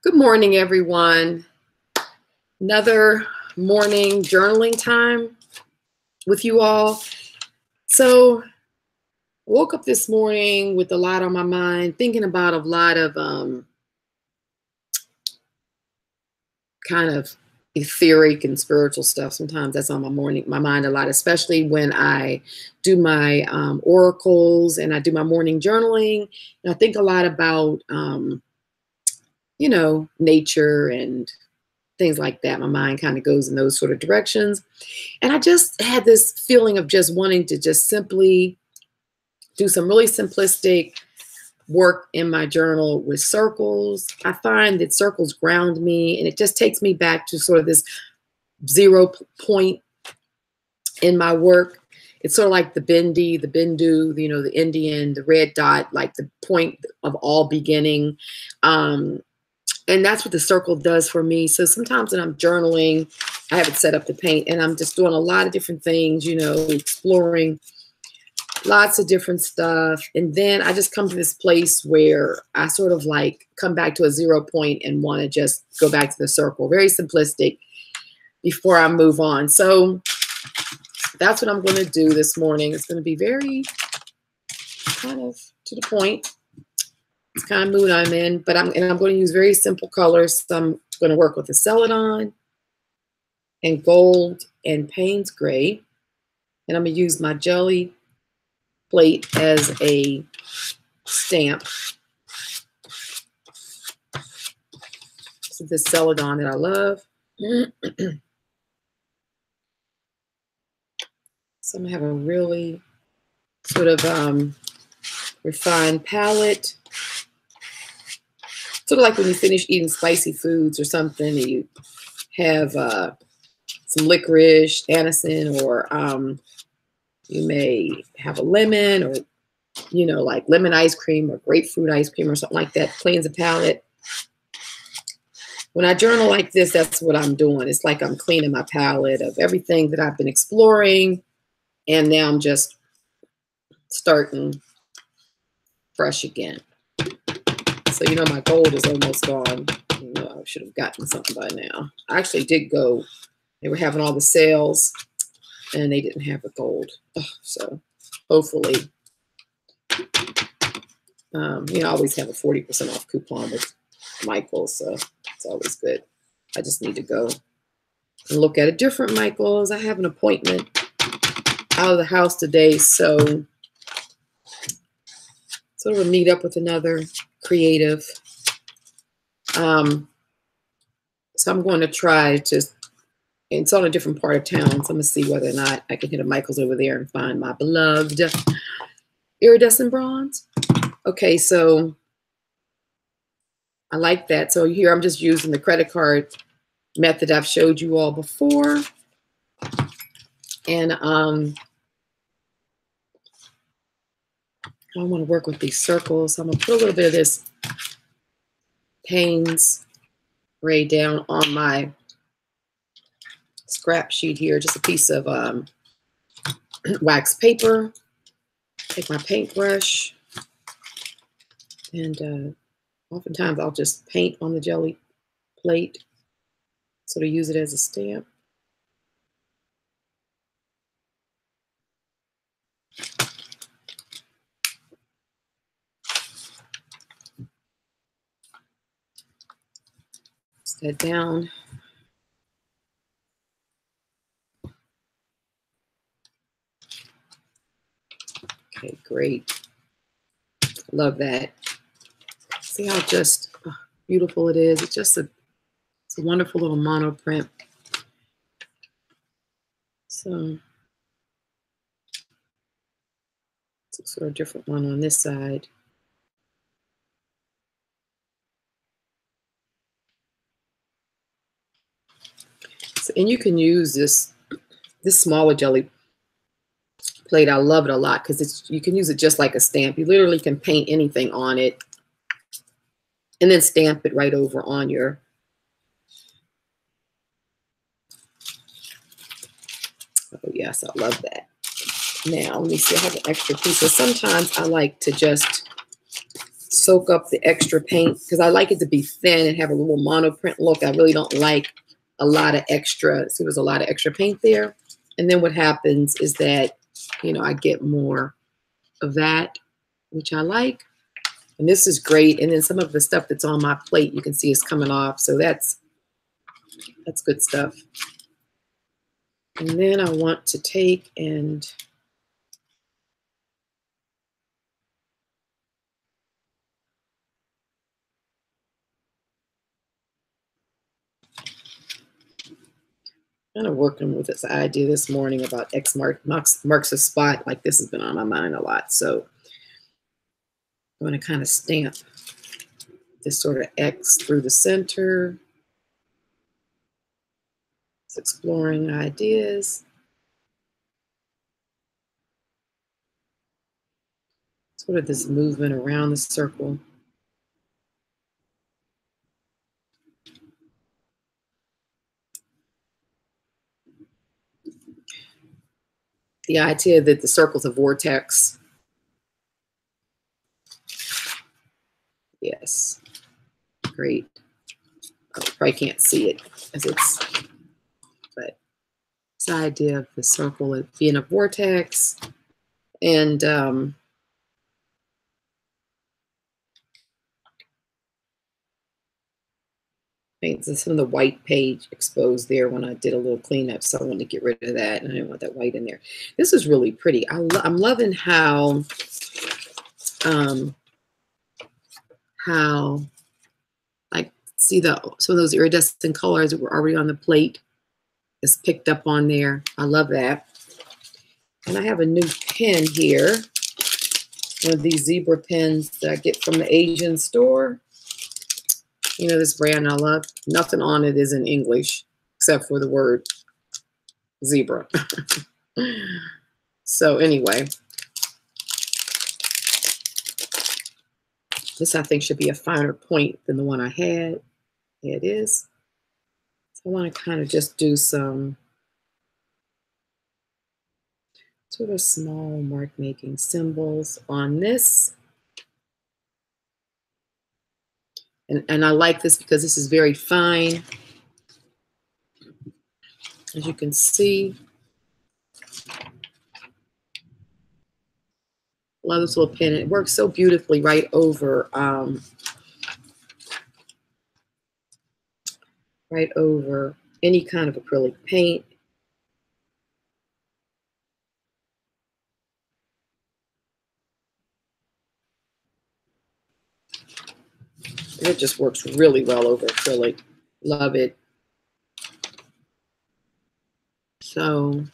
Good morning, everyone. Another morning journaling time with you all. So, I woke up this morning with a lot on my mind, thinking about a lot of kind of etheric and spiritual stuff. Sometimes that's on my mind a lot, especially when I do my oracles and I do my morning journaling. And I think a lot about nature and things like that. My mind kind of goes in those sort of directions. And I just had this feeling of just wanting to just simply do some really simplistic work in my journal with circles. I find that circles ground me and it just takes me back to sort of this zero point in my work. It's sort of like the Bindi, the Bindu, the Indian, the red dot, like the point of all beginning. And that's what the circle does for me. So sometimes when I'm journaling, I have it set up to paint and I'm just doing a lot of different things, exploring lots of different stuff. And then I just come to this place where I sort of like come back to a zero point and want to just go back to the circle. Very simplistic before I move on. So that's what I'm going to do this morning. It's going to be very kind of to the point. It's kind of mood I'm in, but I'm going to use very simple colors. So I'm going to work with the Celadon and gold and Payne's gray. And I'm going to use my jelly plate as a stamp. This is the Celadon that I love. So I'm going to have a really sort of refined palette. Sort of like when you finish eating spicy foods or something, and you have some licorice, anise, or you may have a lemon, or like lemon ice cream or grapefruit ice cream or something like that. Cleans the palate. When I journal like this, that's what I'm doing. It's like I'm cleaning my palate of everything that I've been exploring, and now I'm just starting fresh again. So, my gold is almost gone. I should have gotten something by now. I actually did go. They were having all the sales, and they didn't have the gold. So, hopefully, I always have a 40% off coupon with Michaels, so it's always good. I just need to go and look at a different Michaels. I have an appointment out of the house today, so sort of a meet up with another creative. So I'm going to try to, it's on a different part of town, so I'm going to see whether or not I can hit a Michael's over there and find my beloved iridescent bronze. Okay, so I like that. So here I'm just using the credit card method I've showed you all before. And I want to work with these circles. So I'm going to put a little bit of this Payne's gray down on my scrap sheet here. Just a piece of wax paper. Take my paintbrush. And oftentimes I'll just paint on the jelly plate. Sort of use it as a stamp. That down. Okay, great. Love that. See how just beautiful it is. It's a wonderful little mono print. So it's a sort of different one on this side. So, and you can use this smaller jelly plate. I love it a lot because you can use it just like a stamp. You literally can paint anything on it and then stamp it right over on your oh yes, I love that. Now let me see, I have an extra piece. So sometimes I like to just soak up the extra paint because I like it to be thin and have a little monoprint look. I really don't like a lot of extra. See, there's a lot of extra paint there. And then what happens is that, you know, I get more of that, which I like. And this is great. And then some of the stuff that's on my plate, you can see is coming off. So that's good stuff. And then I want to take and kind of working with this idea this morning about X marks a spot. Like this has been on my mind a lot. So I'm going to kind of stamp this sort of X through the center. It's exploring ideas. Sort of this movement around the circle. The idea that the circle's a vortex. Yes, great. I probably can't see it as it's, but this idea of the circle being a vortex and some of the white page exposed there when I did a little cleanup, so I wanted to get rid of that, and I didn't want that white in there. This is really pretty. I'm loving how like see some of those iridescent colors that were already on the plate is picked up on there. I love that. And I have a new pen here, one of these zebra pens that I get from the Asian store. You know, this brand I love. Nothing on it is in English except for the word zebra. So anyway, this I think should be a finer point than the one I had. Yeah, it is. So I want to kind of just do some sort of small mark making symbols on this. And I like this because this is very fine. As you can see, love this little pen. It works so beautifully right over any kind of acrylic paint. It just works really well over acrylic. Love it. So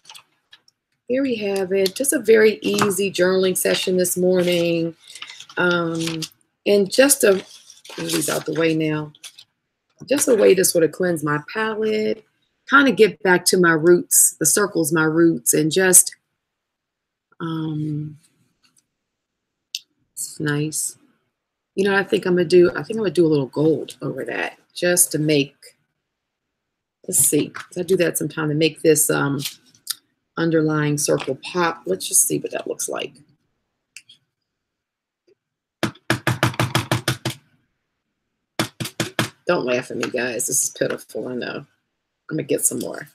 here we have it. Just a very easy journaling session this morning. And just to move these out the way now. Just a way to sort of cleanse my palette, kind of get back to my roots. The circle's my roots, and just it's nice. You know, I think I'm gonna do a little gold over that just to make, let's see, I do that sometime to make this underlying circle pop. Let's just see what that looks like. Don't laugh at me, guys. This is pitiful, I know. I'm gonna get some more.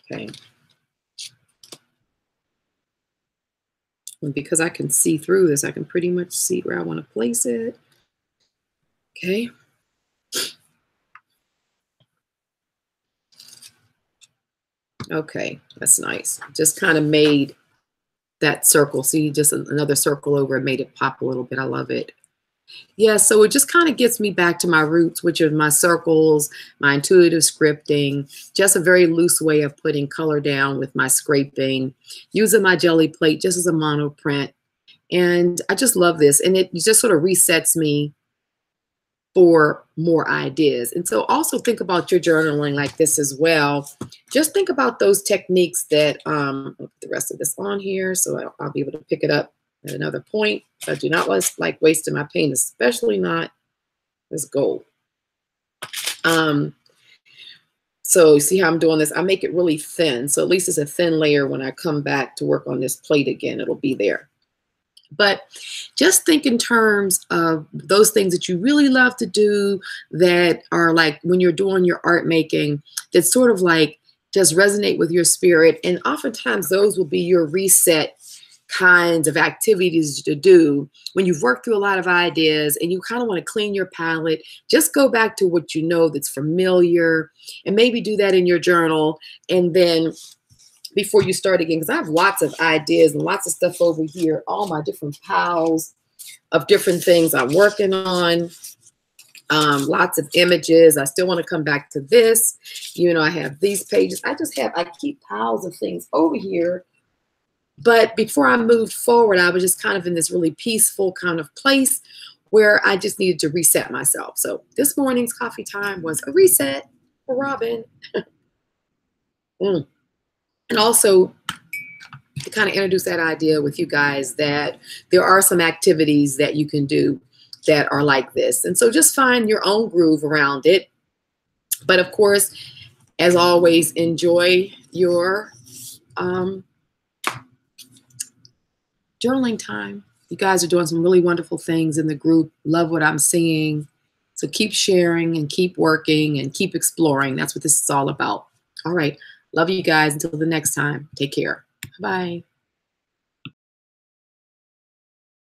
Okay. And because I can see through this, I can pretty much see where I want to place it. Okay. Okay, that's nice. Just kind of made that circle. See, just another circle over and made it pop a little bit. I love it. Yeah, so it just kind of gets me back to my roots, which are my circles, my intuitive scripting, just a very loose way of putting color down with my scraping, using my jelly plate just as a monoprint. And I just love this. And it just sort of resets me for more ideas. And so also think about your journaling like this as well. Just think about those techniques that, I'll put the rest of this on here so I'll be able to pick it up at another point. I do not like wasting my paint, especially not This gold. So you see how I'm doing this? I make it really thin. So at least it's a thin layer. When I come back to work on this plate again, it'll be there. But just think in terms of those things that you really love to do, that are like when you're doing your art making, that sort of like just resonate with your spirit. And oftentimes those will be your reset kinds of activities to do when you've worked through a lot of ideas and you kind of want to clean your palette. Just go back to what you know that's familiar and maybe do that in your journal. And then before you start again, because I have lots of ideas and lots of stuff over here, all my different piles of different things I'm working on, lots of images. I still want to come back to this. You know, I have these pages. I keep piles of things over here. But before I moved forward, I was just kind of in this really peaceful kind of place where I just needed to reset myself. So this morning's coffee time was a reset for Robin. And also to kind of introduce that idea with you guys that there are some activities that you can do that are like this. And so just find your own groove around it. But of course, as always, enjoy your journaling time. You guys are doing some really wonderful things in the group. Love what I'm seeing. So keep sharing and keep working and keep exploring. That's what this is all about. All right. Love you guys. Until the next time. Take care. Bye.